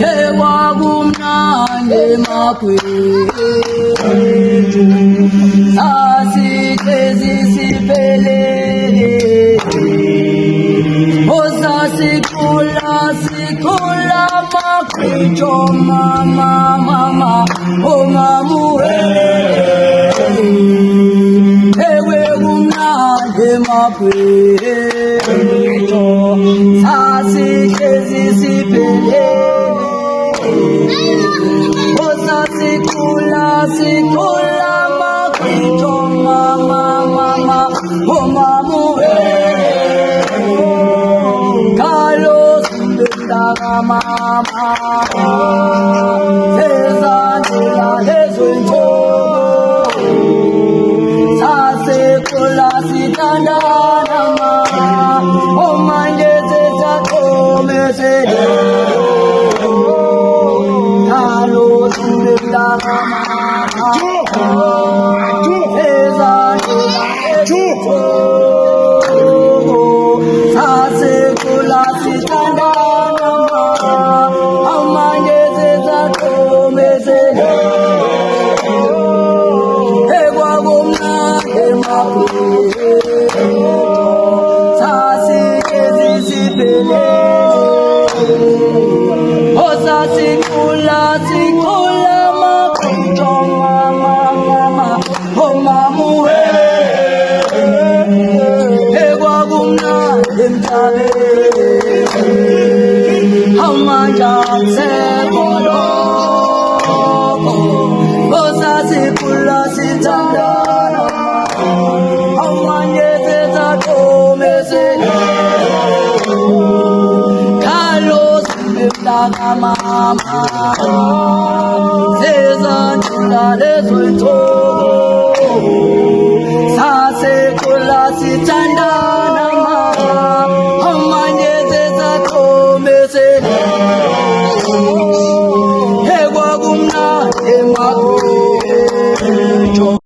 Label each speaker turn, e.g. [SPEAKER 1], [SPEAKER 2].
[SPEAKER 1] Hewa gumnande makwe Sasi kezi sipelele Osasi kula makwe Choma mama Omamu Hewe gumnande makwe Sasi kezi sipelele Sikula makwito mama omamu Carlos ndanga mama Sezanela lezwento Sasekula sitandana Omanje zezakomesede Carlos ndanga Mama, Zezanula lezwento, Sase kula sitanda.